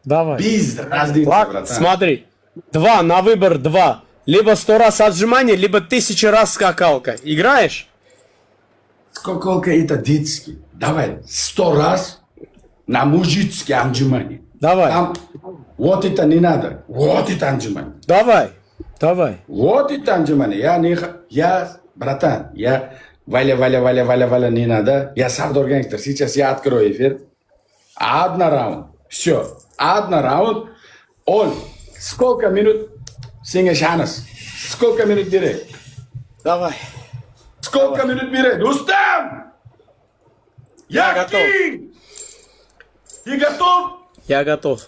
Давай. Без разницы, Ладно, братан. смотри. 2, на выбор 2. Либо 100 раз отжимание, либо 1000 раз скакалка. Играешь? Сколько это детский? Давай 100 раз на мужицкие отжимания. Давай. Там вот это не надо. Вот это отжимание. Давай. Давай. Вот это отжимание. Я, братан, я Валя, не надо. Я Сардор Гангстер. Сейчас я открою эфир. Одна раунд. Все. Одна раунд. Он. Сколько минут? Сенге шанс. Сколько минут берет? Давай. Сколько минут берет? Рустам! Я готов. Ты готов? Я готов.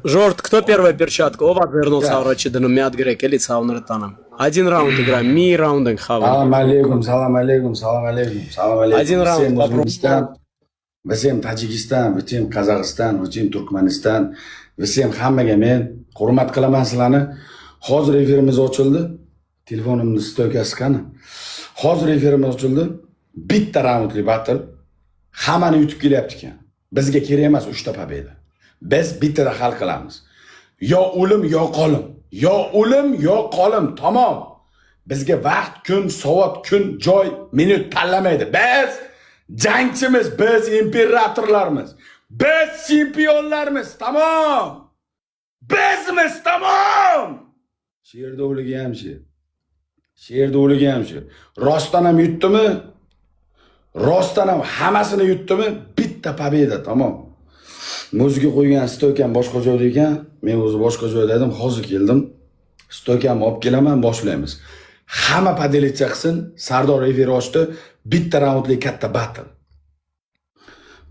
Жорт, кто первая перчатка? Ова вернулся врачидыну мят грек или саунертаном. Один раунд играем. Ми раундинг хаван. Салам алейкум, салам алейкум, салам алейкум, салам алейкум. Один раунд, Всем попробуй. Узбекистан, всем Таджикистан, всем Казахстан, всем Туркменистан, всем hammaga men hurmat qilaman sizlarni. Hozir efirimiz ochildi. Telefonimni stoykasi qani? Hozir efirimiz ochildi. Bitta raundli battle. Hammani yutib kelyapti ekan. Bizga kerak emas 3 ta pobeda. Biz bittada hal qilamiz. Yo o'lim, yo qolim. Yo o'lim, yo qolim. Tamom. Bizga vaqt, kun, soat, kun, joy, minut tanlamaydi. Biz jangchimiz, biz imperatorlarmiz. Biz chempionlarmiz. Tamom. Bizmiz, tamom. She'rda o'ligi ham sher. She'rda o'ligi ham sher. Rostdan ham yutdimi? Rostdan ham hammasini yutdimi? Bitta pobeda, tamom. Muzga qo'ygan stoykam boshqa joyda ekan. Men o'zi boshqa joyda edim, hozir keldim. Stoykamni olib kelaman, boshlaymiz. Hamma podelitsa qilsin. Sardor efir ochdi. Bitta raundli katta battle.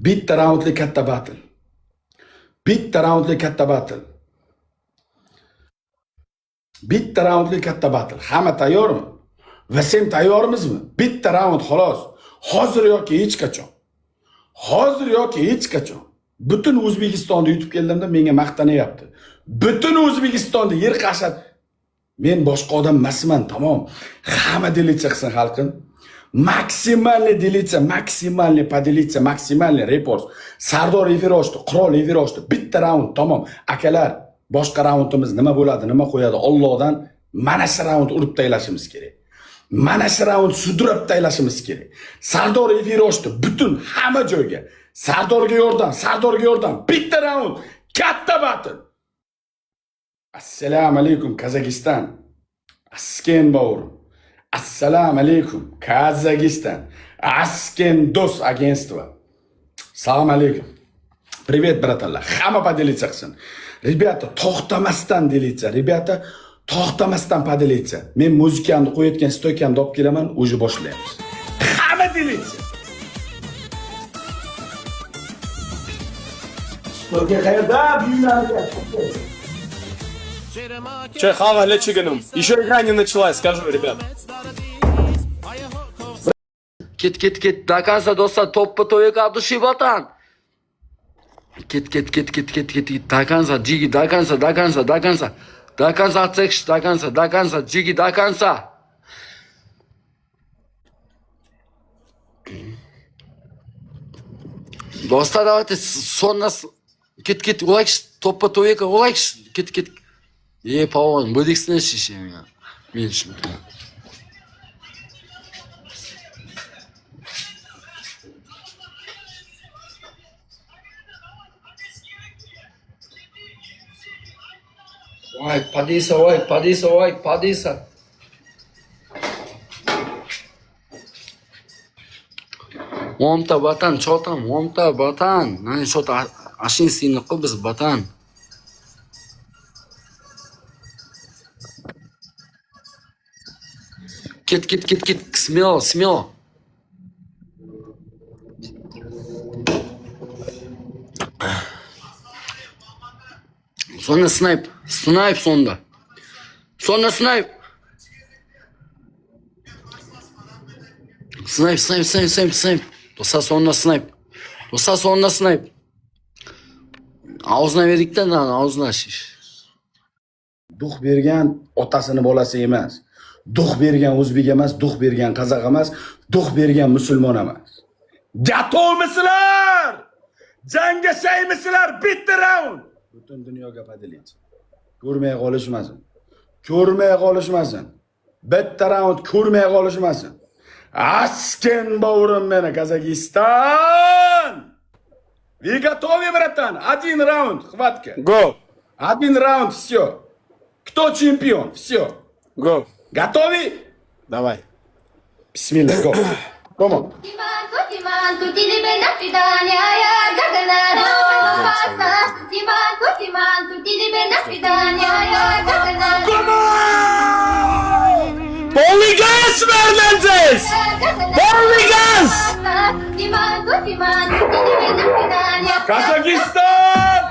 Bitta raundli katta battle. Bitta raundli katta battle. Bitta raundli katta battle. Hamma tayyormi? Vasim tayyormizmi? Bitta raund xolos. Hozir yoki hech qachon. Hozir yoki hech qachon. Butun O'zbekistonda yutib keldimda menga maqtanyapti. Butun O'zbekistonda yer qashab men boshqa odam emasman, tamom. Hamma delitsa qilsin xalqim. Maksimalniy delitsa, maksimalniy podelitsa, maksimalniy report. Sardor efir ochdi, Qirol efir ochdi. Bitta raund, tamom. Akalar, boshqa raundimiz nima bo'ladi, nima qo'yadi? Allohdan mana shu raund urib taylashimiz kerak. Mana shu raund sudrab taylashimiz kerak. Sardor efir ochdi, butun hamma joyga. Sardorga yordam, bitta raund, katta battle. Assalomu alaykum Qozog'iston. Asken baurum. Assalomu alaykum Qozog'iston. Asken do'st agentство. Assalomu alaykum. Привет, браталар. Hamma поделиться qilsin. Rебята, to'xtamasdan delitsa. Rебята, to'xtamasdan podelitsa. Men muzikamni qo'yayotgan stoykamni olib kelaman, o'zi boshlaymiz. Hamma delitsa. Stoyka qayerda? Buyurlarga. Че, хава, лечиганом. Еще игра не началась, скажу, ребят. Ket. До конца, достар, топпа тоека от души, братан. Ket. До конца, Джиги, до конца. До конца, Цекш, до конца, Джиги, до конца. Достар, давайте, сон нас... Ket, улайкш, топпа тоека, улайкш, ket. Павон, бөлексіне шешем я. Мен үшін. Ой, падиса. Омта, батан, чё там? Омта, батан. Нани, что-то ашин сыйны қой біз, батан. Ket. Смело. Sonra snipe sonda. Sonra snipe. Snipe. Dosa sonra snipe. Ağzına verdikten ağzına şiş. Duh bergan otasini bolasi emas. Duh bergan o'zbek emas, duh bergan qozoq emas, duh bergan musulmon emas. Gatovmisizlar? Jangga shaymisizlar? Bitta raund. butun dunyoga padilaydi. Ko'rmay qolishmasin. Ko'rmay qolishmasin. Bitta raund ko'rmay qolishmasin. Asken baurim meni, Kazakistan! Вы готовы, братан? Один раунд, хватка. Go. Один раунд, все. Кто чемпион? Все. Go. Готовы? Давай. Bismillah, go. Come on. Come on! Полный газ, Фернандес! Полный газ! Kazakistan!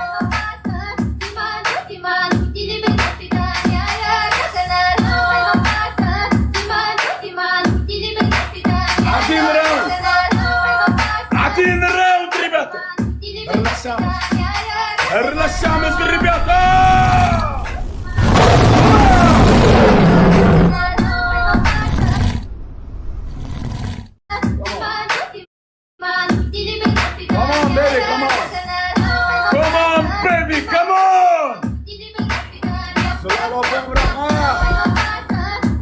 Один раунд, ребята! Расшамыз, ребята! Come on, baby, come on! Слава Богу,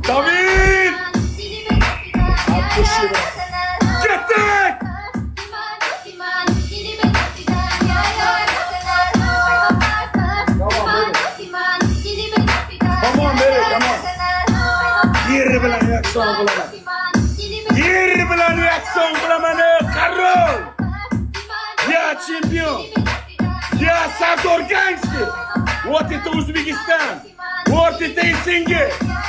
David! Gittik! Come on, baby, come on! Yeri bilan reaksiyon qilaman. Yeri bilan reaksiyon qilaman, Karol! Я чемпион! Я Сардор Гангстер! Вот это Узбекистан! Вот это СНГ!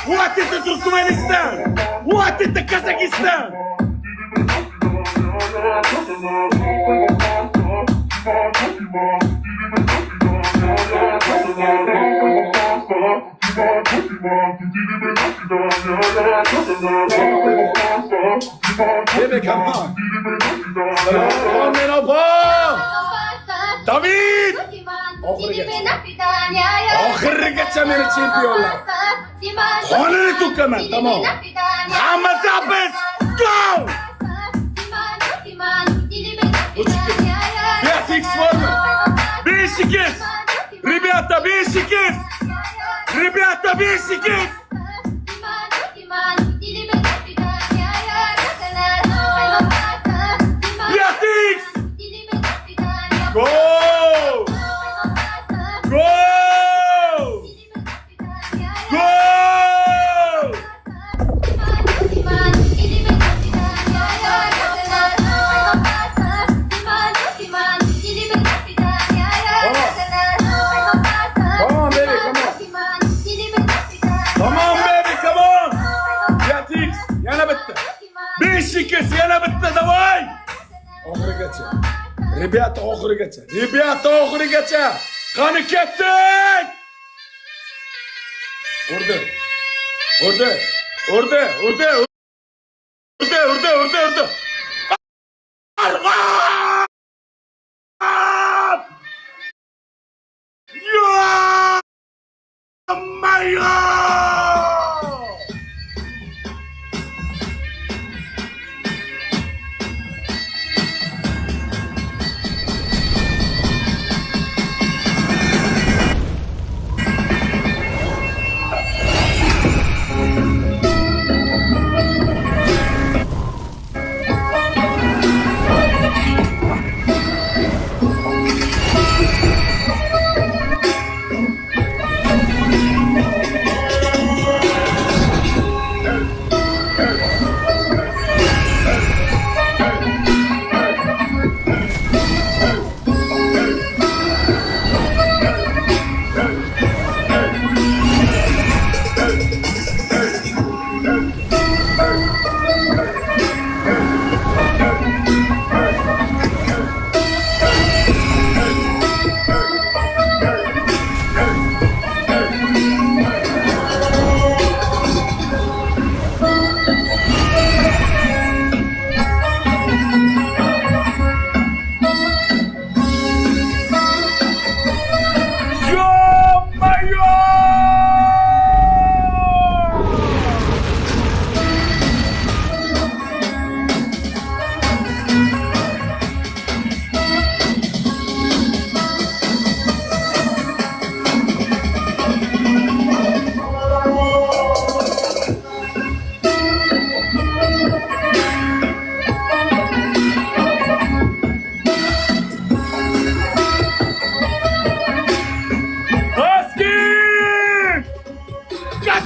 Вот это Туркменистан! Вот это Казахстан! Baby, come on! Come on, David! Oxirigacha meni chempionlar. Qonini to'kaman, tamom. Hammasi abis! Go! 5x forma. 5x. Ребята, 5x. Ребята, 5x. 5x. Go! Go! Go! Come on, baby, come on. Come on, baby, come on. 5x, yana bitta. 5x, yana bitta, давай. Oxirigacha. Rебята, oxirigacha. Rебята, oxirigacha. Qani ketdik. Urdi. Urdi. Urdi, urdi. Urdi, urdi, urdi, urdi. Arg'ab! Yo! Mayo!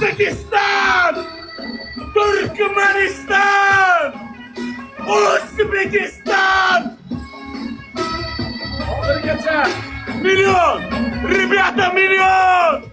Kazakistan, Turkmenistan, Uzbekistan. Hozirgacha million, rебята, million.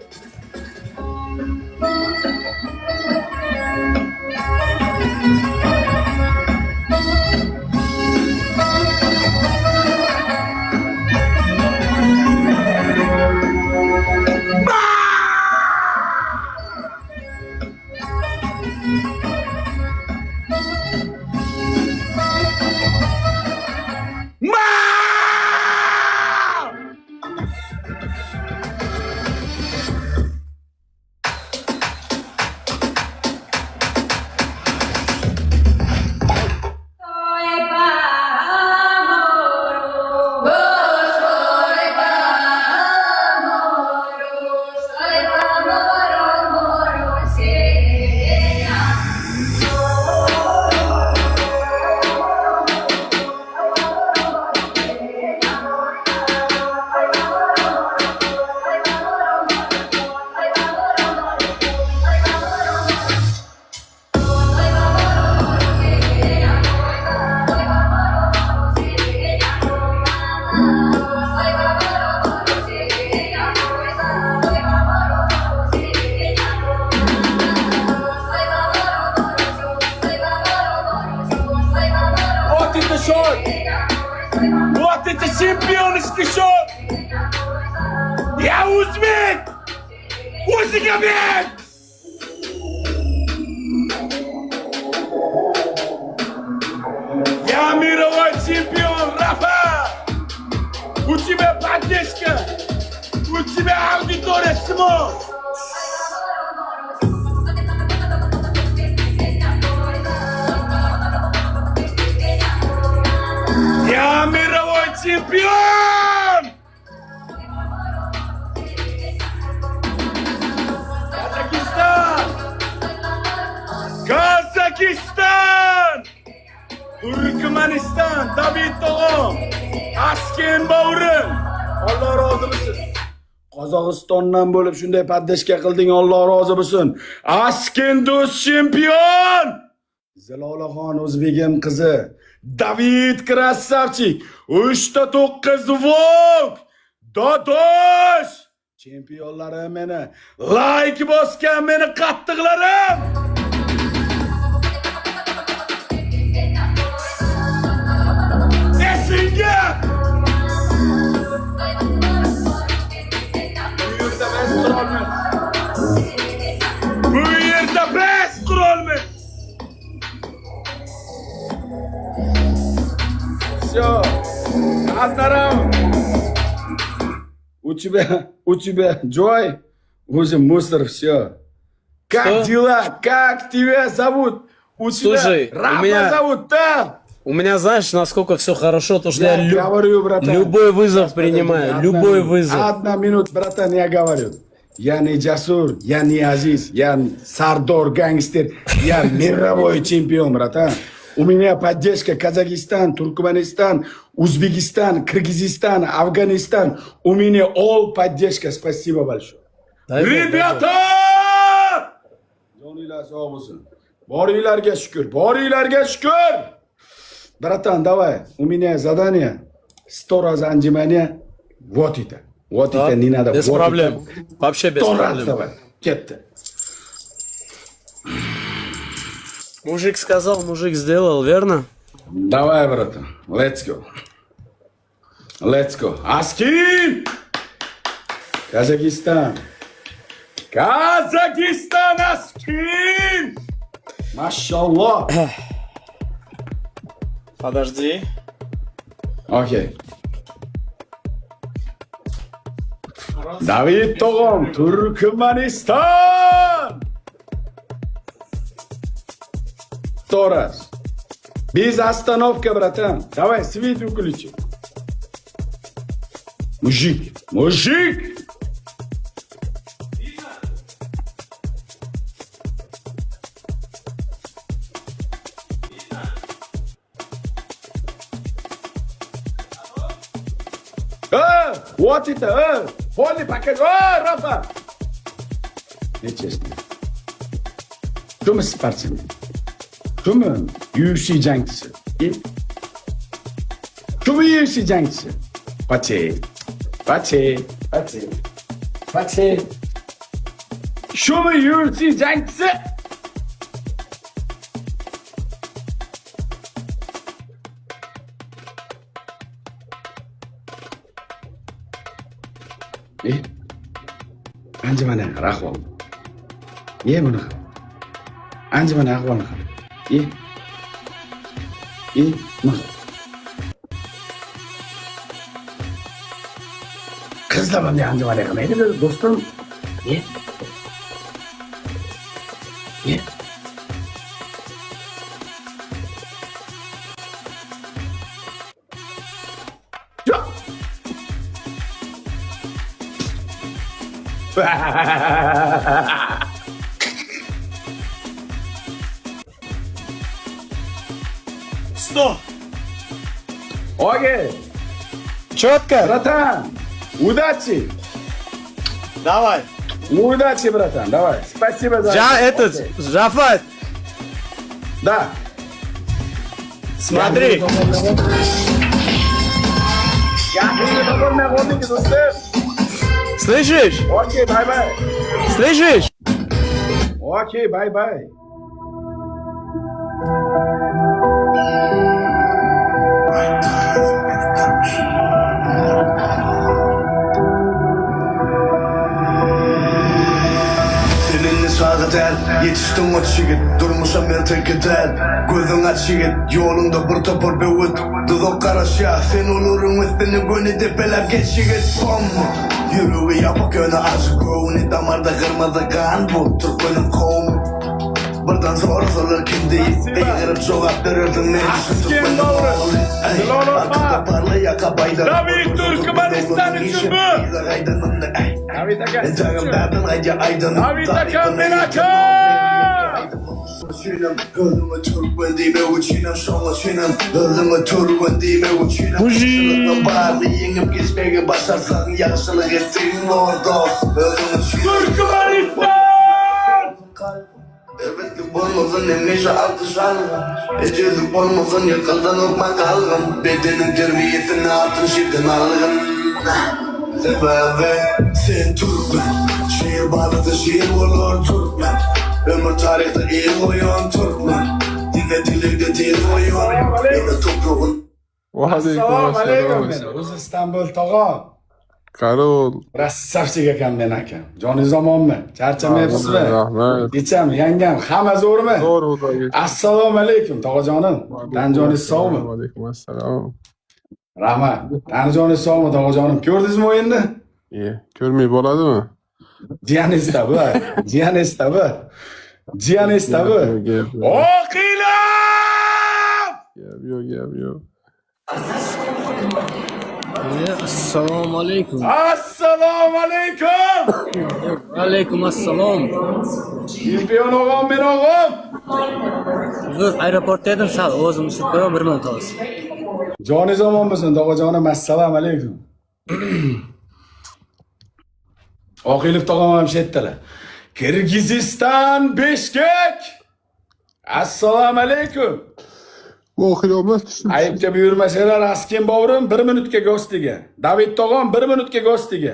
Вот это счет! Вот это чемпионский счет! Я узбек! Узбек! Я мировой чемпион, Рафа! У тебя поддержка! У тебя аудитория смотрит! Я мировой чемпион! Казахстан! Казахстан! Turkmenistan, David Tog'am, Asken Baurim. Alloh rozi bo'lsin. Qozog'istondan bo'lib shunday paddashka qilding, Alloh rozi bo'lsin. Asken do'st chempion! Zilolaxon O'zbegim qizi, David Krasavchik, 3-9 vok. Dodosh! Chempionlarim meni, like bosgan meni qattiqlarim. Esinga! Bu yerda biz qurolmiz. Всё. Однорам. У тебя, Джой, уже мусор, все. Как Что? дела? Как тебя зовут? Слушай, тебя Рафа зовут, да? У меня, знаешь, насколько все хорошо, то что я говорю, братан. любой вызов принимаю, любой вызов. Одна минута, братан, я говорю. Я не Джасур, я не Азиз, я Сардор, гангстер, я мировой чемпион, братан. У меня поддержка Казахстан, Туркменистан, Узбекистан, Кыргызстан, Афганистан. У меня all поддержка. Спасибо большое. Ребята! Joninglar sog' bo'lsin. Boringlarga shukr, boringlarga shukr. Bratан, давай. У меня задание 100 раз отжимания. Вот это. Вот это не надо. Без вот проблем. Это. Вообще без 100 раз проблем. давай. Кетти. Мужик сказал, мужик сделал, верно? Давай, братан. Let's go. Let's go. Askin! Казахстан. Казахстан, Askin! Машаллах. Подожди. Окей. Давид Тогом, Туркменистан! 100 раз. Без остановки, братан. Давай, свет выключи. Мужик, мужик! Вот это, полный пакет, Рафа! Нечестно. Şumi sportchimi? Şumi UFC jangchisi? Şumi UFC jangchisi? Pache. Şumi UFC jangchisi? Anjimani ahvol. Buni. Anjimani ahvolni qara. Nima? Qizlar bunday anjimani qilmaydi, do'stim. Сто! Окей, Четко! братан. Удачи. Давай! Удачи, братан. Давай. Спасибо за Этот, Жафат, Да. смотри! Слышишь? Окей, бай-бай. Слышишь? Окей, бай-бай. Seninle sağa der, yetiştin o çigit, durmuşam ben tek eder. Gözün aç yigit, yolunda bir topur bir vıt. Dudak karışa, sen olurun üstünü gönü tepelep geç yigit. Bom! Yürüyü yapık yönü aşık kovunu, damarda kırmızı kan bu, Türkmen'in kovunu. Buradan zor sorulur kimdeyiz, eğirip cevap verirdim meclisin Türkmen'in oğlu. Arkada parla yaka baydan. David Türkmenistan için bu. David Akan. David Akan, ben Akan. Gözüme Türkmen dime uçinam, sonra çinem. Gözüme Türkmen dime uçinam. Kızılığın bağlı yenip geçmeye başarsan yaşlılık ettiğin orada. Gözüme Türkmenistan. Evetlik olmasın emniyse alkışlarım. Ecelik olmasın yakıldan okma kalgın. Bedenin terbiyesini altın şirden algın. Sebebi sen Türkmen. Şiir bağladı şiir olur Türkmen. Ömür tarihte iyi koyun Türkmen. Dine dilekte dil koyun. Yine toprağın. Assalomu alaykum. O'zi Istanbul tog'am. Qarol. Rassavchik ekan men akam. Joningiz omonmi? Charchamayapsizmi? Rahmat. Kecham, yangam, hamma zo'rmi? Zo'r xudoga. Assalomu alaykum tog'ajonim. Tanjoningiz sog'mi? Alaykum assalom. Rahmat. Tanjoningiz sog'mi tog'ajonim? Ko'rdingizmi o'yinni? Ko'rmay bo'ladimi? Jiyaningiz tabi. Jiyaningiz tabi. Jiyaningiz tabi. O'qinglar! Gap yo'q. Assalomu alaykum. Assalomu alaykum. Alaykum assalom. Chempion o'g'am, men o'g'im. Zo'r aeroportda edim, sal o'zim tushib qo'yaman, 1 minut hozir. Joningiz omonmisin tog'ajonim? Assalomu alaykum. Oqilov tog'am ham shu yerdalar. Kirgiziston, Bishkek. Assalomu alaykum. Vohilomas tushdi. Ayıpga buyurmasalar, askin bovrim 1 minutga gostiga. David tog'am 1 minutga gostiga.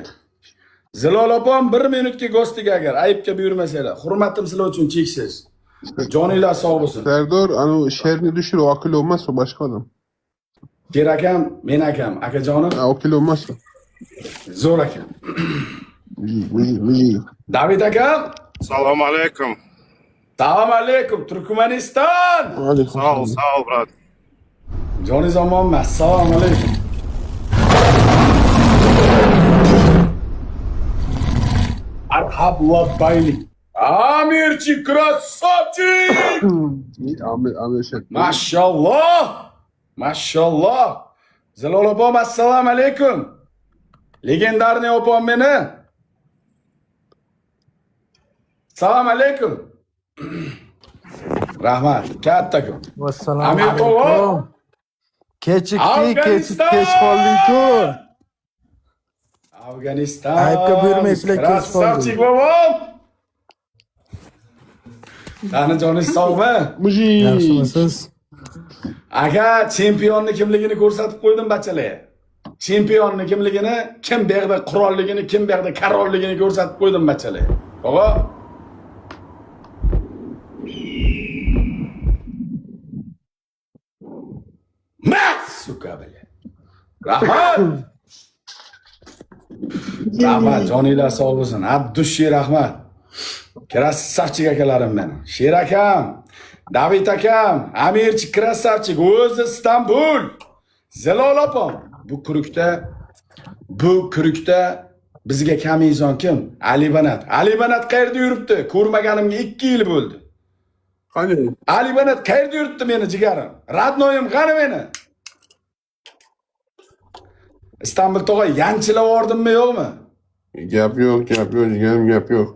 Zilol opam 1 minutga gostiga agar ayıpga buyurmasalar. Hurmatim sizlar uchun cheksiz. Joninglar sog' bo'lsin. Sardor, anu sherni tushir, Oqil emas, u boshqa odam. Ker akam, men akam, akajonim. Oqil emas. Zo'r akam. Mili. David akam. Assalomu alaykum. Assalomu alaykum. Turkmaniston. Sağ ol, brat. Joningiz omonmi? Assalomu alaykum. Arhab va baylik. Amirchi krasavchik. Amir sher. Mashalloh. Mashalloh. Zilol opam, assalomu alaykum. Legendarniy opam meni. Assalomu alaykum. Rahmat. Kattakum. Assalomu Amir tog'a. alaykum. Kech Afg'oniston. qoldik-ku. Afg'oniston. Aybga buyurmaysizlar, kech qoldik. Krasavchik bobom. Qani joningiz sog'mi? Mujik. Yaxshimisiz? Aka, chempionni kimligini ko'rsatib qo'ydim bachalar. Chempionni kimligini, kim bu yerda qurolligini, kim bu yerda karolligini ko'rsatib qo'ydim bachalar. O'g'o. Mat suka bile. Rahmat. Rahmat, joninglar sog' bo'lsin. Abdushir rahmat. Krassavchik akalarim meni. Sher akam, David akam, Amirchi krassavchik, o'zi Istanbul. Zelol opam. Bu kurukda bizga kamizon kim? Ali Banat. Ali Banat qayerda yuribdi? Ko'rmaganimga 2 yil bo'ldi. Qani? Ali Banat qayerda yuribdi meni jigarim? Radnoyim qani meni? İstanbul to'g'a yanchilab yordimmi yo'qmi? Gap yo'q, jigarim, gap yo'q.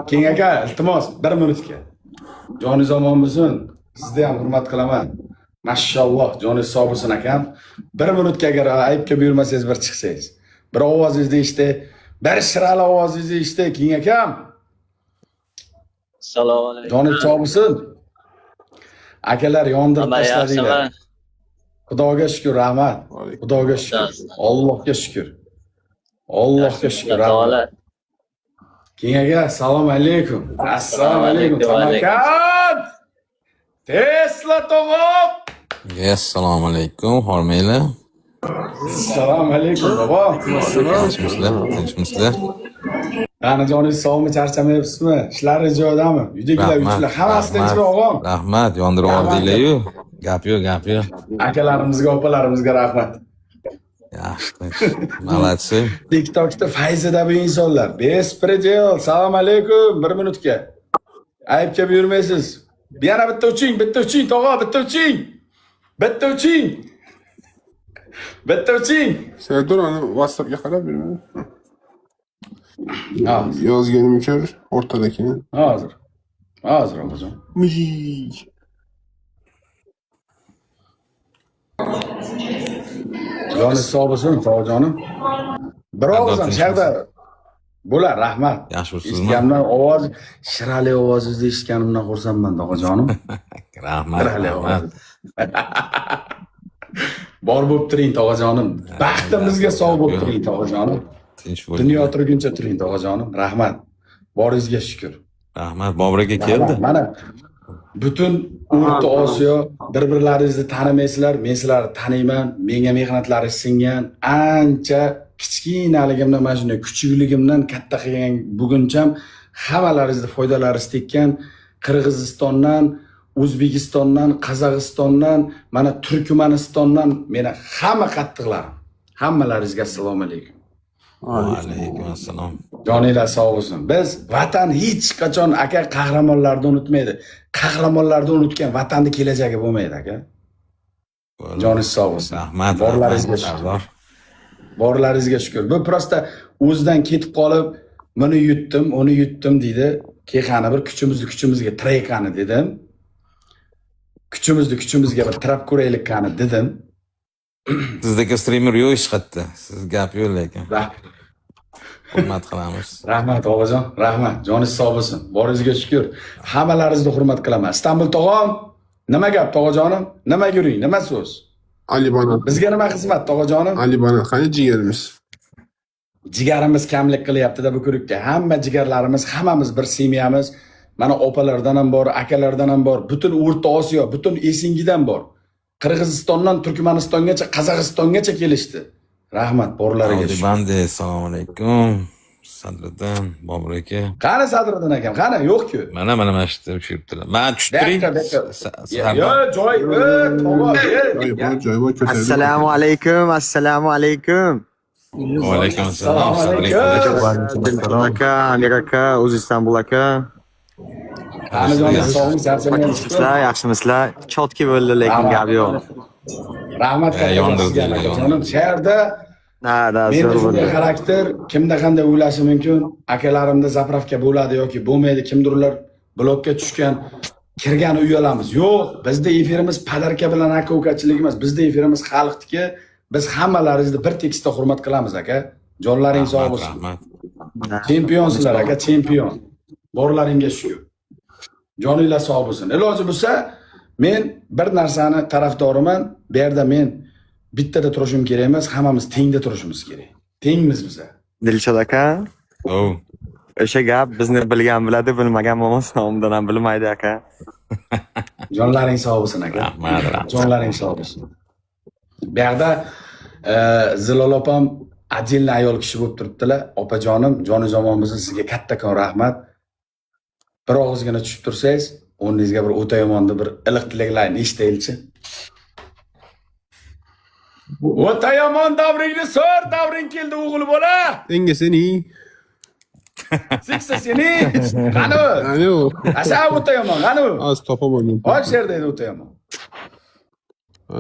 Keng aka, iltimos 1 minutga. Joningiz omon bo'lsin. Sizni ham hurmat qilaman. Mashalloh, joningiz sog' bo'lsin akam. 1 minutga agar aybga buyurmasangiz bir chiqsangiz. Bir ovozingizni eshitdi, bir shirali ovozingizni eshitdi, Keng akam. Assalomu alaykum. Joningiz sog' bo'lsin. Akalar yondirib Hamma tashladinglar. yaxshimi? Xudoga shukr, rahmat. Xudoga shukr. Allohga shukr. Allohga shukr. rahmat. Keng aka, assalomu alaykum. Assalomu alaykum. Samarqand. Tesla to'g'ib. Assalomu alaykum, hormaylar. Assalomu alaykum, bobo. Tinchmisizlar? Qani joningiz sog'mi, charchamayapsizmi? Ishlaringiz joyidami? Uydagilar, uychilar hammasi tinchmi, o'g'lim? Rahmat, yondirib yubordinglar-yu. Gap yo'q. Akalarimizga, opalarimizga rahmat. Yaxshi, Молодцы. TikTokda Fayzida bu insonlar. Bespredel. Assalomu alaykum. 1 minutga. Aybga buyurmaysiz. Yana bitta uching, tog'a, bitta uching. Serdor ana WhatsAppga qarab berma. Hozir. Yozganim ko'r, o'rtada keyin. Hozir opajon. Mujik. Joningiz sog' bo'lsin, tog'jonim. Biroz ham sharda bo'lar, rahmat. Yaxshi bo'lsizmi? Eshitganimdan ovoz, shirali ovozingizni eshitganimdan xursandman, tog'jonim. Rahmat. Bor bo'lib turing, tog'jonim. Baxtimizga sog' bo'lib turing, tog'jonim. Tinch bo'ling. Dunyo turguncha turing, tog'jonim. Rahmat. Boringizga shukr. Rahmat, Bobur aka keldi. Mana butun O'rta Osiyo bir-birlaringizni tanimaysizlar, men sizlarni taniyman. Menga mehnatlaringiz singan, ancha kichkinaligimdan, mana shunday kuchukligimdan katta qilgan buguncham hammalaringizni foydalaringiz tekkan. Qirg'izistondan, O'zbekistondan, Qozog'istondan, mana Turkmanistondan meni hamma qattiqlarim. Hammalaringizga assalomu alaykum. Alaykum assalom. Joninglar sog' bo'lsin. Biz vatan hech qachon aka qahramonlarni unutmaydi. Qahramonlarni unutgan vatanning kelajagi bo'lmaydi aka. Joningiz sog' bo'lsin. Rahmat. Borlaringizga shukr. Borlaringizga shukr. Bu prosta o'zidan ketib qolib, buni yutdim, uni yutdim deydi. Keyin bir kuchimizga tiray qani dedim. Kuchimizga bir tirab ko'raylik qani dedim. Sizdagi streamer yo'q hech qayerda. Siz gap yo'q lekin. Hurmat qilamiz. Rahmat o'g'ajon, rahmat. Joningiz sog' bo'lsin. Boringizga shukr. Hammalaringizni hurmat qilaman. Istanbul tog'am, nima gap tog'ajonim? Nima yuring? Nima so'z? Ali Banat. Bizga nima xizmat tog'ajonim? Ali Banat qani jigarimiz? Jigarimiz kamlik qilyapti-da bu kurukka. Hamma jigarlarimiz, hammamiz bir semiyamiz. Mana opalardan ham bor, akalardan ham bor. Butun O'rta Osiyo, butun Esingidan bor. Qirg'izistondan Turkmanistongacha, Qozog'istongacha kelishdi. Rahmat borlariga. Bande, assalomu alaykum. Sadriddin, Bobur aka. Qani Sadriddin akam? Qani yo'q-ku. Mana shu yerda yuribdilar. Men tushtiring. Yo, joy, Joy bor. Assalomu alaykum. Va alaykum assalom. Aka, Amir aka, o'zi Istanbul aka. Qani joningiz sog'mi, charchamayapsizmi? Sizlar yaxshimisizlar? Chotki bo'ldi, lekin gap yo'q. Rahmat katta. Sherda Da, men zo'r shunday bo'ldi. xarakter kimda qanday o'ylashi mumkin. Akalarimda zapravka bo'ladi yoki bo'lmaydi, kimdirlar blokka tushgan, kirgani uyalamiz. Yo'q, bizda efirimiz padarka bilan aka-ukachilik emas. Bizda efirimiz xalqniki. Biz hammalaringizni bir tekisda hurmat qilamiz aka. Jonlaring sog' bo'lsin. Rahmat. Chempionsizlar aka, chempion. Borlaringga shukr. Joninglar sog' bo'lsin. Iloji bo'lsa, men bir narsani tarafdoriman. Bu yerda men bittada turishim kerak emas, hammamiz tengda turishimiz kerak. Tengmiz biz. Dilshod aka, Oh. o'sha gap bizni bilgan biladi, bilmagan bo'lmasa undan ham bilmaydi aka. Jonlaring sog' bo'lsin aka. Rahmat, rahmat. Jonlaring sog' bo'lsin. Bu yerda Zilol opam ajinli ayol kishi bo'lib turibdilar. Opajonim, jonajonimizni sizga kattakon rahmat. Bir og'izgina tushib tursangiz, o'rningizga bir o'ta yomonni bir iliq tilaklarni eshitaylikchi. O'ta yomon davringni so'r, davring keldi o'g'il bola. Senga seni. Siksa seni. Qani? Alo. Asa o'ta yomon, qani? Az topaman. Oq sherdaydi o'ta yomon.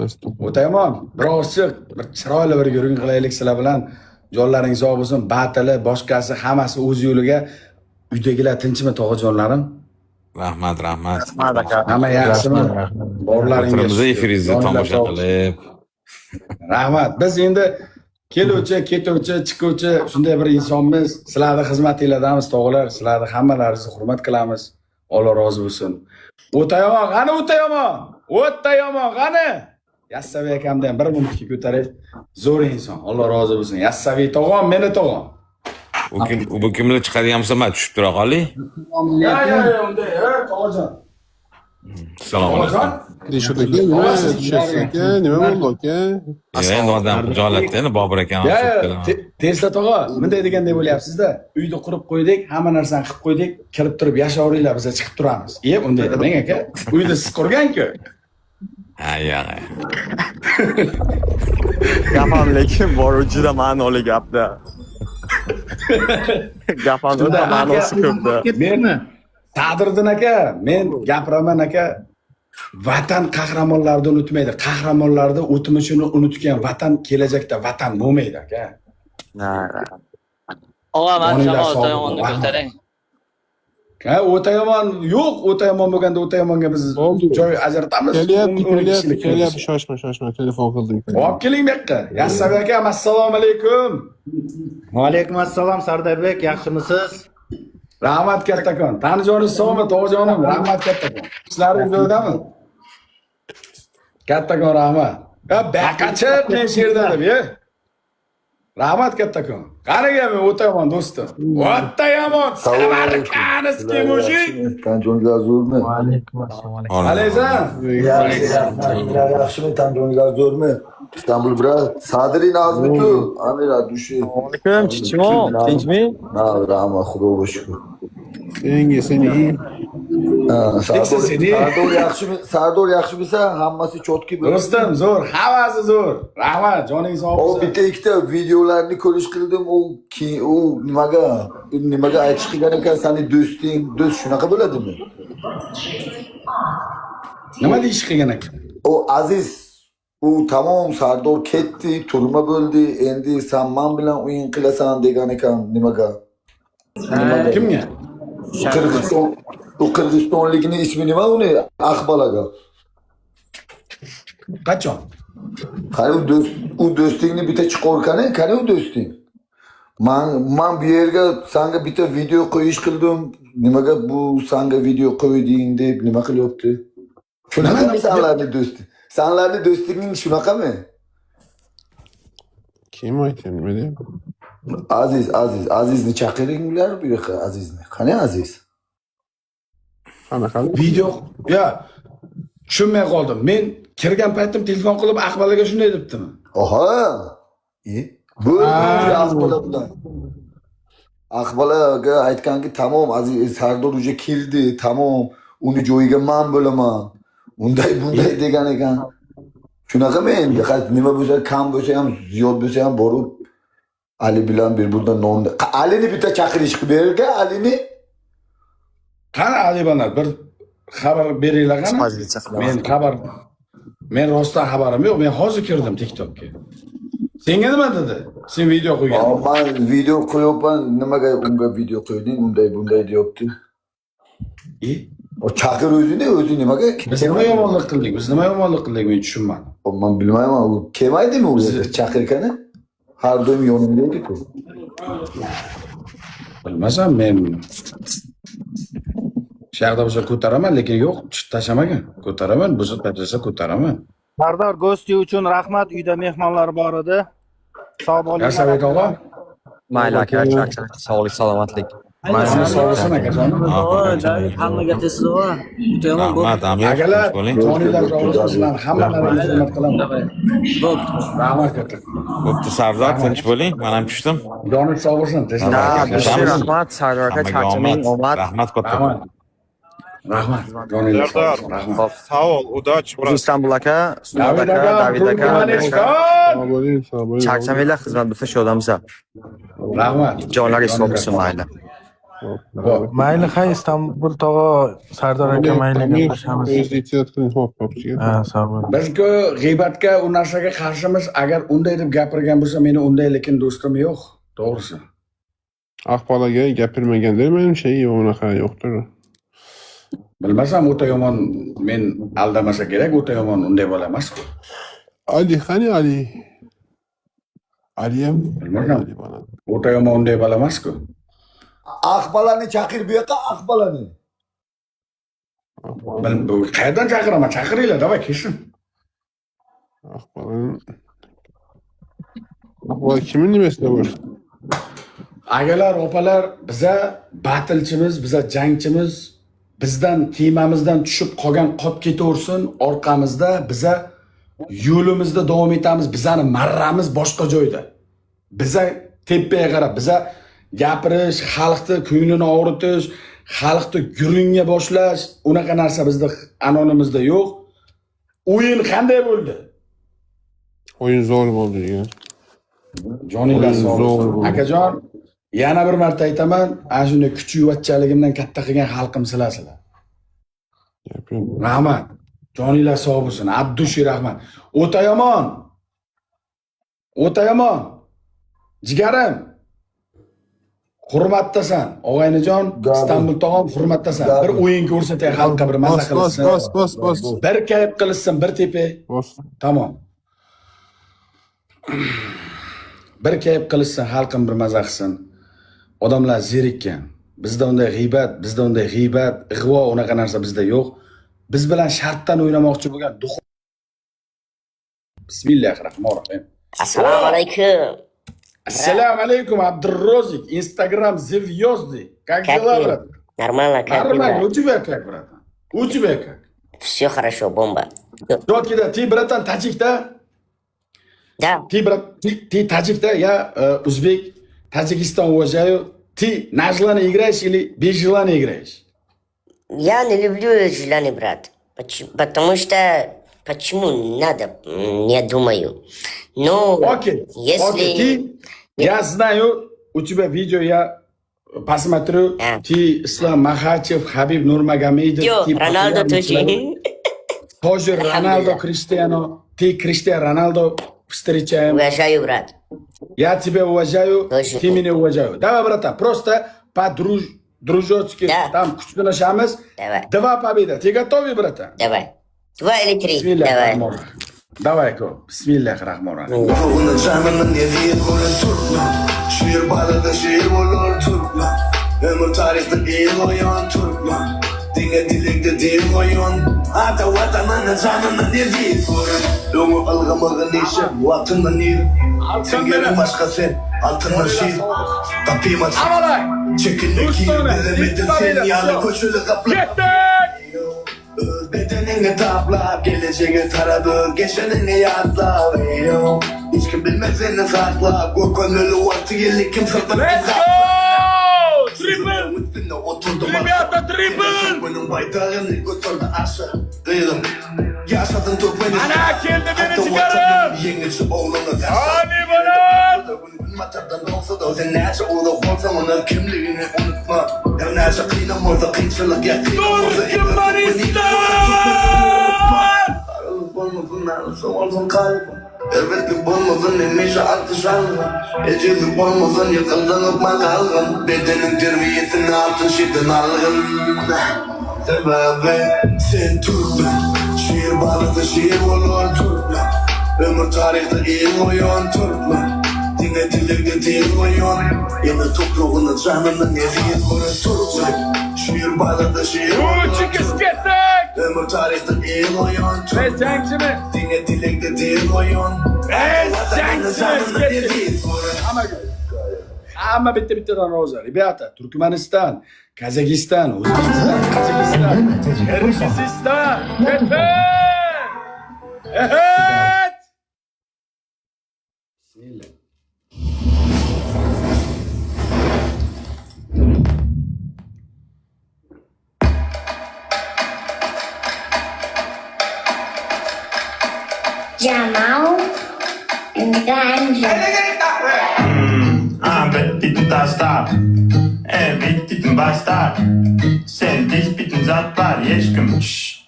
Az topaman. O'ta yomon. Bir og'iz chiq, bir chiroyli bir yuring qilaylik sizlar bilan. Jonlaring sog' bo'lsin, batili, boshqasi hammasi o'z yo'liga. Uydagilar tinchmi tog'ajonlarim? Rahmat, rahmat. Hamma yaxshimi? Borlaringiz. O'tirimiz efiringizni tomosha qilib. Rahmat. Biz endi keluvchi, ketuvchi, chiquvchi shunday bir insonmiz. Sizlarning xizmatinglardamiz, tog'lar. Sizlarning hammalaringizni hurmat qilamiz. Alloh rozi bo'lsin. O'ta yomon, qani o'ta yomon? O'ta yomon, qani? Yassaviy akamdan bir minutga ko'tarib, zo'r inson. Alloh rozi bo'lsin. Yassaviy tog'am, meni tog'am. Bu kimni chiqadigan bo'lsa, men tushib tura qolay. Ya, unday, tog'ajon. Assalomu alaykum. Dilshod aka, nima tushasiz aka? Nima bo'ldi aka? Endi odam xijolatda endi Bobur akani Ya, olib kelaman. Tesla tog'a, bunday deganda bo'lyapsiz-da. Uyni qurib qo'ydik, hamma narsani qilib qo'ydik, kirib turib yashayveringlar, biz chiqib turamiz. Unday demang aka. Uyni siz qurgan-ku. Ha, yo'q. Gap ham lekin bor juda ma'noli gapda. Gap ham juda ma'nosi ko'pda. Taqdirdin aka, men gapiraman aka. Vatan qahramonlarini unutmaydi. Qahramonlarni o'tmishini unutgan vatan kelajakda vatan bo'lmaydi aka. Og'a, men Joninglar Shamol sog' To'yog'onni bo'ling. ko'taring. Ha, o'ta yomon yo'q, o'ta yomon bo'lganda o'ta yomonga biz Bo'ldi. joy ajratamiz. Kelyapti. Shoshma, telefon qildim. Olib keling bu yoqqa. Yassaviy akam, assalomu alaykum. Va alaykum assalom Sardarbek, yaxshimisiz? Rahmat kattakon. Tanijoningiz sog'mi, tog'jonim? Rahmat kattakon. Ishlaringiz joyidami? Kattakon rahmat. Ya baqachiq men sherda deb, ye. Rahmat kattakon. Qaniga men o'ta yomon do'stim. O'ta yomon. Samarqandskiy mujik. Tanjonlar zo'rmi? Alaysan. Yaxshimi tanjonlar zo'rmi? İstanbul brat. Sadri nazmi tu. Amira dushi. Aleyküm chichimo, tinchmi? Na rahmat, Xudoga shukr. Senga seni. Sardor yaxshi bo'lsa, hammasi chotki bo'ladi. Do'stim zo'r, hammasi zo'r. Rahmat, joningiz sog' O bo'lsin. bitta ikkita videolarni ko'rish qildim. U nimaga aytish qilgan ekan, seni do'sting, do'st shunaqa bo'ladimi? Nima deyish qilgan ekan? O Aziz tamom Sardor ketdi, turma bo'ldi. Endi sen men bilan o'yin qilasan degan ekan nimaga? Kimga? Qirg'izistonlikning ismi nima uni? Aqbalaga. Qachon? Qani u do'stingni bitta chiqargani, qani u do'sting? Men bu yerga senga bitta video qo'yish qildim. Nimaga bu senga video qo'yding deb nima qilyapti? Shunaqami senlarning do'sti? Senlarning do'stingning shunaqami? Kim aytgan nima deydi? Azizni chaqiringlar bu yoqqa Azizni. Qani Aziz? Qanaqa? Video, ya tushunmay qoldim. Men kirgan paytim telefon qilib Aqbalaga shunday debdimi? Oha. Bu Aqbala bilan. Aqbalaga aytganki, tamom Aziz Sardor uje kirdi, tamom uni joyiga men bo'laman. Bunday degan ekan. Shunaqami endi? Nima bo'lsa, kam bo'lsa ham, ziyod bo'lsa ham borib Ali bilan bir buradan nonda. Alini bitta chaqirish qilib berga, Alini. Qani Ali bana bir xabar beringlar qani? Men rostdan xabarim yo'q. Men hozir kirdim TikTokka. Senga nima dedi? Sen video qo'ygan. Men video qo'yapman. Nimaga unga video qo'yding? Bunday deyapti. O chaqir o'zi nimaga? Biz nima yomonlik qildik? Men tushunmadim. Men bilmayman. U kelmaydimi o'zi chaqirgani? Har doim yonimda edi-ku. Bilmasam men Shu yoqda bo'lsa ko'taraman, lekin yo'q, tashlamagan. Ko'taraman, bo'lsa tashlasa ko'taraman. Sardor go'sti uchun rahmat. Uyda mehmonlar bor edi. Sog' bo'ling. Rasavet og'a. Mayli aka, sog'lik, salomatlik. Sizni sog' bo'lsin akajonim. Hammaga tesla. Yomon bo'ldi. Rahmat, Amir. Akalar, Tinch bo'ling. joninglar sog' bo'lsin, sizlarni hammalaringizni hurmat qilaman. Bo'pti. Rahmat katta. Bo'pti, Sardor, tinch bo'ling. Men ham tushdim. Joningiz sog' bo'lsin. Rahmat, Sardor aka, charchamang, omad. Rahmat katta. Rahmat. Joninglar sog' bo'lsin. Rahmat. Savol, udachi, brat. Istanbul aka, David aka, David aka, Sağ bo'ling, sağ bo'ling. charchamanglar, xizmat bo'lsa shodamiz. Rahmat. Jonlaringiz sog' bo'lsin, mayli. Mayli, hay Istanbul tog'a, Sardor aka mayli gaplashamiz. O'z ehtiyot qiling, xo'p, topchiga. Ha, sog' bo'ling. Biz-ku g'iybatga u narsaga qarshimiz. Agar unday deb gapirgan bo'lsa, meni unday lekin do'stim yo'q. To'g'risi. Aqbalaga gapirmagandir menimcha, unaqa yo'qdir. Bilmasam o'ta yomon men aldamasa kerak, o'ta yomon unday bola emas-ku. Ali, qani Ali? Ali ham Bilmasam. O'ta yomon unday bola emas-ku. Aqbalani chaqir bu yoqqa, Aqbalani. Qayerdan chaqiraman? Chaqiringlar, davay kelsin. Aqbal kimning nimasida bor? Agalar, opalar, biza batilchimiz, biza jangchimiz, bizdan kiyimimizdan tushib qolgan qop ketaversin, orqamizda biza yo'limizda davom etamiz. Bizani marramiz boshqa joyda. Biza tepaga qarab, biza gapirish, xalqni ko'nglini og'ritish, xalqni gurungga boshlash, unaqa narsa bizda anonimizda yo'q. O'yin qanday bo'ldi? O'yin zo'r bo'ldi degan. Joninglar sog' bo'lsin. Akajon, yana bir marta aytaman, ana shunday kuchuvvatchaligimdan katta qilgan xalqim sizlar. Rahmat. Joninglar sog' bo'lsin. Abdushi rahmat. O'ta yomon. O'ta yomon. Jigarim. Hurmatdasan. Og'aynijon, Istanbul tog'am hurmatdasan. Bir o'yin ko'rsatay xalqqa, bir maza qilsin. Bos. Bir kayf qilsin, bir tepa. Bos. Tamam. Bir kayf qilsin, xalqim bir maza qilsin. Odamlar zerikkan. Bizda unday g'iybat, ig'vo unaqa narsa bizda yo'q. Biz bilan shartdan o'ynamoqchi bo'lgan Bismillahirrohmanirrohim. Assalomu alaykum. Assalomu alaykum, Abdurrozik. Instagram звездный. Как дела, брат? Нормально, как Нормально. дела? У тебя как, брат? У тебя как? Все хорошо, бомба. Четко, да. Ты, братан, таджик, да? Да. Ты, брат, ты таджик, да? Я узбек. Таджикистан уважаю. Ты на желание играешь или без желания играешь? Я не люблю желание, брат. Потому что... Почему надо? Не думаю. Но Окей. если... Окей. Ты, я знаю, у тебя видео я посмотрю. Ты Ислам Махачев, Хабиб Нурмагомедов. Yo, Ronaldo тоже. Тоже Роналдо, Криштиано. Ты Криштиано Роналдо встречаем. Уважаю, брат. Я тебя уважаю, Тоже ты меня уважаю. Давай, братан, просто по-дружески там кучтунашамыз. Давай. Два победа. Ты готовый, братан? Давай. 2 или 3. Давай. Bismillahirrahmanirrahim. Давай, Bismillahirrahmanirrahim. Ruhunu canını neviyet olan Türkmen. Şiir balığı şiir olur Türkmen. Ömür tarihte iyi koyan Türkmen. Dine dilekte değil koyan. Ata vatanını canını neviyet olan. Ömür algımığın işi vatanın iyi. Tengerin başka sen altının şiir. Kapıyım aç. Çekinlik iyi bilemedin sen yanı koşulu kaplı. Öz bedenini taplap, geleceğe taradı, geçenini yatla. Hiç kim bilmez seni sakla, gönüllü vakti geldi kim sakla. Let's go! Triple! Rебята, triple! Benim bayrağını götürdü aşağı. Kıydım. Yaşadın Türkmenistan. Ana keldi beni çıkarın! Yengeci oğlunu kaçtı. Hadi bana! Matardan olsa da sen neyse oğlu olsa onun kimliğini unutma. Her neyse kıynam orada kıyçılık ya kıynam orada. Türkmenistan! Aralık olmasın arası olsun kalbim. Elbetlik olmasın emeşe artışalım. Ecelik olmasın yıkıldın ıkma kalgın. Bedenin terbiyesini altın şidden algın. Sebebi sen Türkmen. Şiir balığı şiir olur Türkmen. Ömür tarihte iyi koyan Türkmen. Dinle dilekte değil koyan. Yine toprağını canını neviyet koyan Türkmen. Şiir bağladı şiir Ömür tarihte il oyun Dine dilekte değil oyun Ama bitti Roza. Rебята, Turkmenistan, Kazakistan, Uzbekistan, Kazakistan, Kırgızistan, Evet. Bismillah. Jamal and Ganja. Bitin taşlar, bitin başlar. Sen diş bitin zatlar,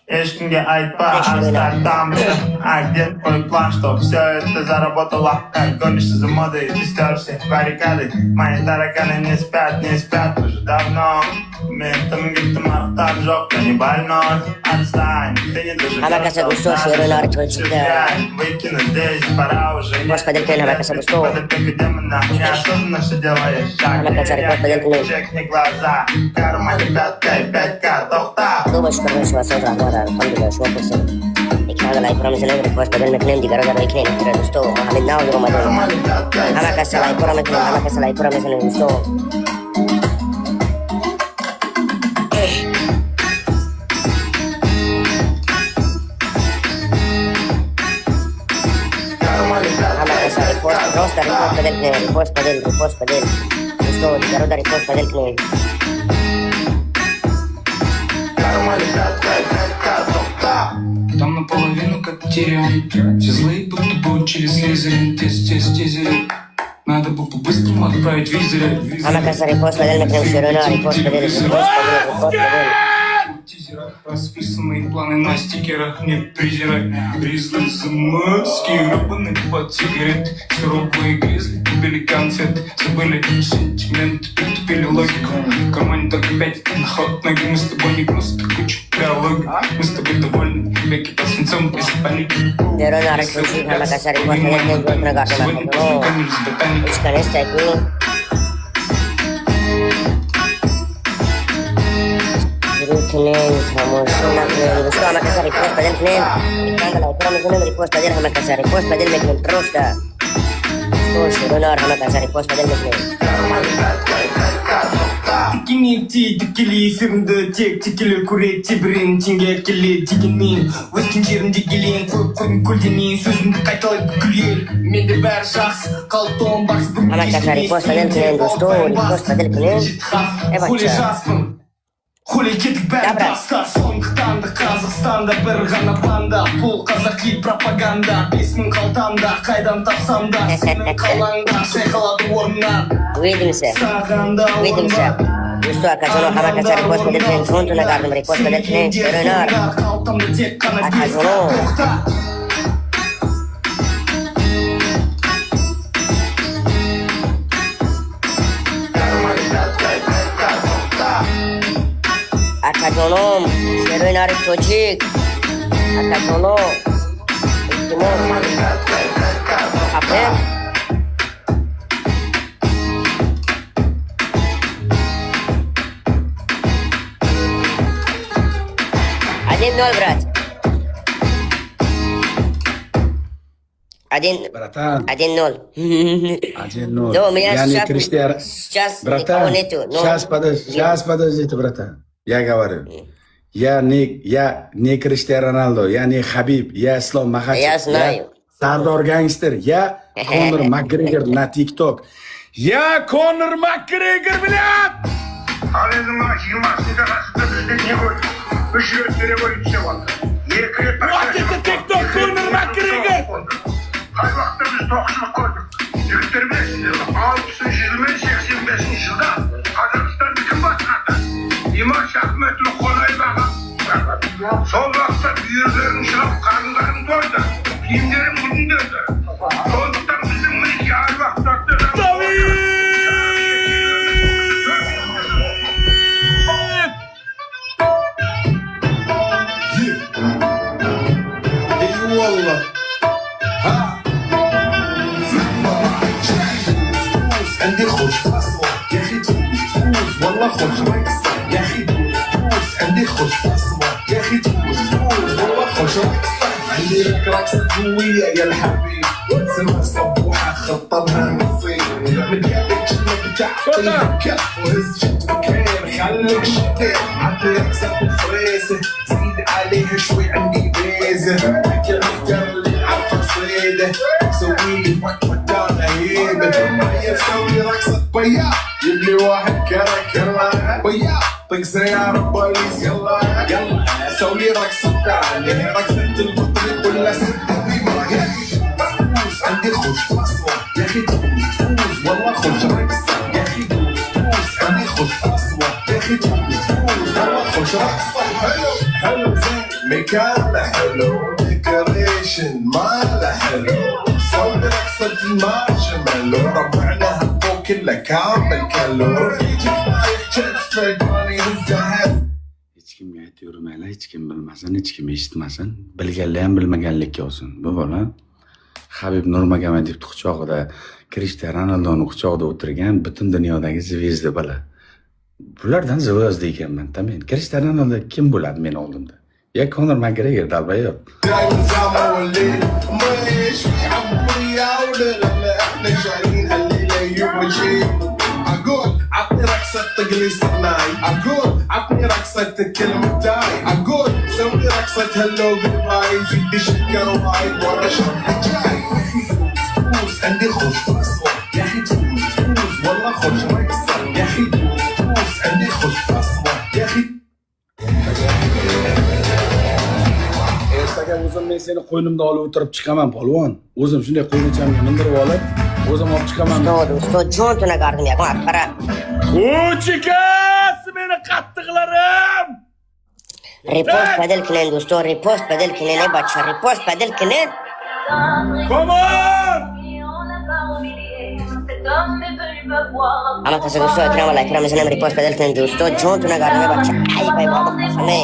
Ешкімге айтпа, астар тамшы где твой план, чтоб все это заработало как гонишься за модой, дисторсия, баррикады. Мои тараканы не спят уже давно. Ментом гиптом артам жоқ, ты не больной. Отстань, ты не дожигаешь. Выкину здесь, пора уже. Господи, ты нам это густо. Демона, неосознанно все делаешь. Чекни глаза, кармане пятка и 5К, тохта. Думаешь, что раньше вас утро года, alhamdulillah, شو بصير؟ إكمال لا يبرم زلمة ريكوست بدل مكنين دي قرار ريكنين كده دوستو حمد ناو يوم ما دون أنا كسر لا يبرم مكنين أنا كسر لا يبرم مثلا دوستو أنا كسر ريكوست بدل دوستو دي قرار ريكوست بدل كنين Там наполовину как Тирион. Все злые будто бы учились Слизерин. Тизерин. Надо бы по-быстрому отправить визеры. أنا كسر ريكوست بدل مكنين شيرونا ريكوست بدل Тизерах расписанные планы на стикерах. Не презирай. Гризли заморские рыбаны под сигарет. Суровые гризли купили концерт. Забыли сентимент, притупили логику. В кармане только 5 на ход ноги. Мы с тобой не просто куча биологии. Мы с тобой довольны. Веки под свинцом без политики. شيرونا ريكوست أنا كسر ريكوست بدل مكنين جوتنا قاعدة معكم إيش كان يستيقظ اثنين خمسين دوستو أنا كسر ريكوست بدل اثنين كان لا يبرم زلمة ريكوست بدل هم كسر ريكوست بدل مكنين تروستا دوستو شيرونا هم كسر ريكوست بدل مكنين Тикини тикили эфирімді тек текілі көре тебірін теңге келе дегенмен өскен жерімде келең көп қойым көлденең сөзімді қайталай күлер менде бәрі жақсы қалыптығым бақсы أنا كسر ريكوست بدل اثنين دوستو ريكوست بدل اثنين Хули жаспын Хули кетік бәрі тастар сондықтан да Қазақстанда бір ғана банда бұл қазақи пропаганда 5000 қалтамда қайдан тапсам да сенің қалаңда шайқалады орнынан Увидимся دوستو أكازونو هم كسر ريكوست بدل اثنين كنتنا قاعدين ريكوست بدل اثنين شيرونا أكازونو Akazonom, Şeroin Arif Çocuk, Akazono, İktimon, Kapı. Один ноль, брат. Братан. 1-0. 1-0. Да, у меня Я Криштиану. сейчас никого Братан, нету. сейчас подождите, братан. Я говорю. Я не Криштиану Роналдо, я не Хабиб, я Ислам Махачев. Я знаю. Сардор Гангстер, я Конор Макгрегор на ТикТок. Я Конор Макгрегор, блядь! Алездің жиырмасында расында бізде не көрді? 3 рет революция болды. 2 рет TikTok Конор Макгрегор! Қай уақытта біз тоқшылық көрдік. Жігіттер білесіздер, 60-85 жылда Қазақстанды кім басқарды? Иман Шахметұлы Қонаеваға. Сол уақытта бүйірлерің шығып, қарындарың тойды, киімдерің бүтіндеді. Сондықтан біздің мінекей аруақтарды Eyvallah. عندي خوش فاصلة يا أخي تفوز والله خوش ما يقصر يا أخي رقصة قوية يا الحبيب سمع صبوحة خطبها نصين من يدك كلمة بتعطي كف وهز جد بكير خليك شديد عطي رقصة بفريسة زيد عليها شوي عندي بيزة احكي الاختيار اللي عارفة صيدة سويلي ودانا هيبة ما يسوي رقصة بياض يبلي واحد كرة بياض طق سيارة بوليس يلا يلا سوي رقصة ثانية رقصة البطريق ولا ستة ديما يا أخي فوز عندي خوش فصوة يا أخي فوز والله خوش رقصة يا أخي فوز عندي خوش فصوة يا أخي فوز والله خوش رقصة حلو زين مكانه حلو ديكوريشن ماله حلو سوي رقصة المارشميلو ربعنا فوق كله كامل كلو رفيجك رايح كتفك ماني هزه hech kimga aytib yurmanglar, hech kim bilmasin, hech kim eshitmasin, bilganlar ham bilmaganlikka olsin. Bu bola Habib Nurmagomedov quchog'ida Cristiano Ronaldoni quchog'ida o'tirgan butun dunyodagi zvezda bola. Bulardan zvezda ekanman, men. Cristiano Ronaldo kim bo'ladi men oldimda? Ya Conor McGregor dalbayoq. أقول عطني رقصة تقلي صناي أقول عطني رقصة كلمة تاي أقول سوي رقصة هلو بالباي زيدي شكر واي ورا شهر جاي فوز عندي خوش فصوة يا أخي فوز والله خوش رقصة يا أخي فوز عندي خوش فصوة يا أخي ertaga o'zim men seni qo'ynimda olib o'tirib chiqaman polvon. O'zim shunday qo'ynichamga mindirib olib, o'zim olib chiqaman. Ustod jon tunagardim ya, qara. Uchikas meni qattiqlarim. Repost badal qiling do'stlar, repost badal qiling ey bachcha, repost badal qiling. Komon! Ama kasa do'stlar, ekran bilan repost badal qiling do'stlar, jon tunagardim ey bachcha. Ay baba qasame.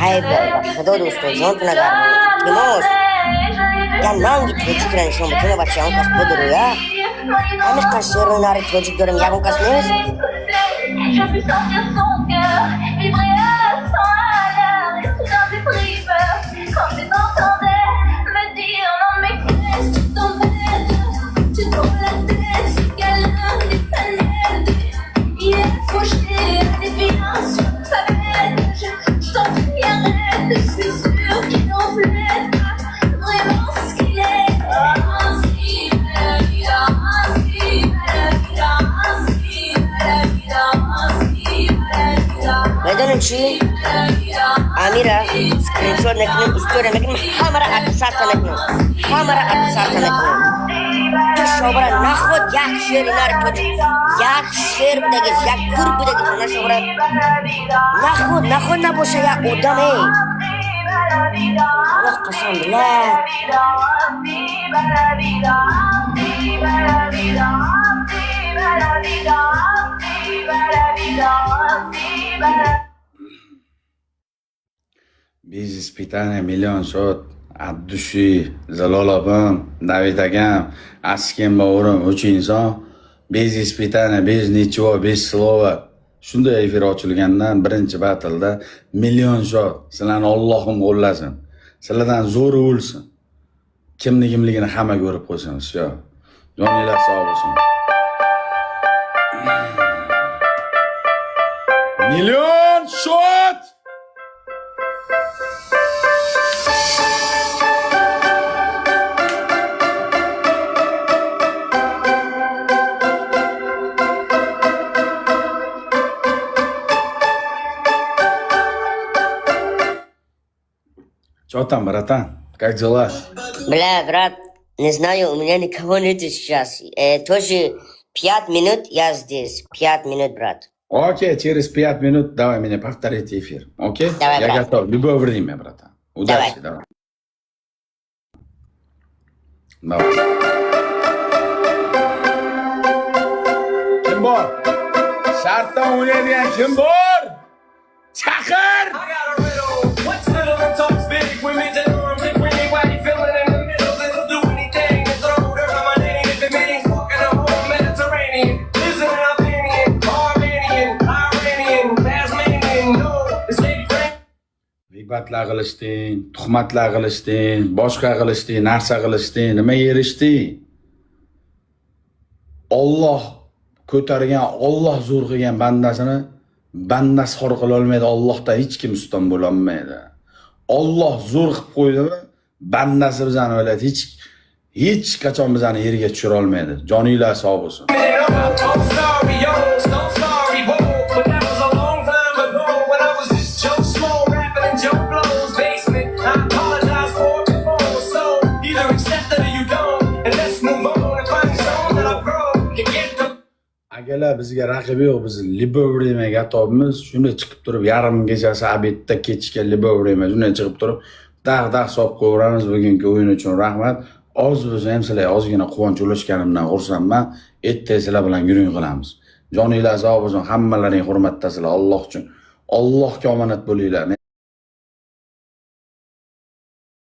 Ay baba, xudo do'stlar, jon tunagardim. Kimos? Ya nangi twitchkiran shom butun bachcha on kas budur ya. Ami qashirunari twitchkiran ya on kas nes. Je puis sortir son cœur, vibrer à 100 à l'heure, et soudain j'ai pris peur, quand je t'entendais me dire non mais qu'est-ce que tu t'embêtes, tu te prends la tête, ce câlin des planètes, il est fauché à des finances sur sa bête, je t'en prie arrête, je suis sûre qu'il reflète vraiment ce qu'il est. بدون شيء أميرة سكرينشوت نكنم استوري نكنم كاميرا أكسارتا نكنم كاميرا أكسارتا نكنم شوبرا ناخد ياك شير نار توجي ياك شير بدقيس ياك كور بدقيس أنا شوبرا ناخد نبوشا يا قدامي الله قسم بالله Без испытания миллион shot. От души, Zalolobim, David akam, Askin ba'urim, 3 inson. Bez испытания, bez nechvo, bez slova. Shunday efir ochilgandan birinchi battle'da million shot. Sizlarni Allohim qo'llasin. Sizlardan zo'ri o'lsin. Kimligimligini hamma ko'rib qo'ysin. Sho. Joninglar sog' bo'lsin. Million shot! Что там, братан? Как дела? Бля, брат, не знаю, у меня никого нет сейчас. Тоже 5 минут я здесь. 5 минут, брат. Окей, через 5 минут давай меня повторите эфир. Окей? Давай, я брат. готов. Любое время, братан. Удачи, давай. Давай. Kim bor? Shartdan o'ynaydigan kim bor? Chaqir! g'iybatlar qilishding, tuhmatlar qilishding, boshqa qilishding, narsa qilishding, nimaga erishding? Alloh ko'targan, Alloh zo'r qilgan bandasini bandasi xor qila olmaydi, Allohdan hech kim ustun bo'la olmaydi. Alloh zo'r qilib qo'ydimi, bandasi bizani o'yladi, hech qachon bizani yerga tushira olmaydi. Joninglar sog' bo'lsin. Agalar bizga raqib yo'q, biz libo vremyaga topmiz. Shunda chiqib turib yarim kechasi obedda kechga libo vremya, shunda chiqib turib daq solib qo'yamiz. Bugungi o'yin uchun rahmat. Oz bo'lsa ham sizlar ozgina quvonch ulashganimdan xursandman. Ertaga sizlar bilan yuring qilamiz. Joninglar sog' bo'lsin, hammalaring hurmatdasizlar. Alloh uchun. Allohga omonat bo'linglar.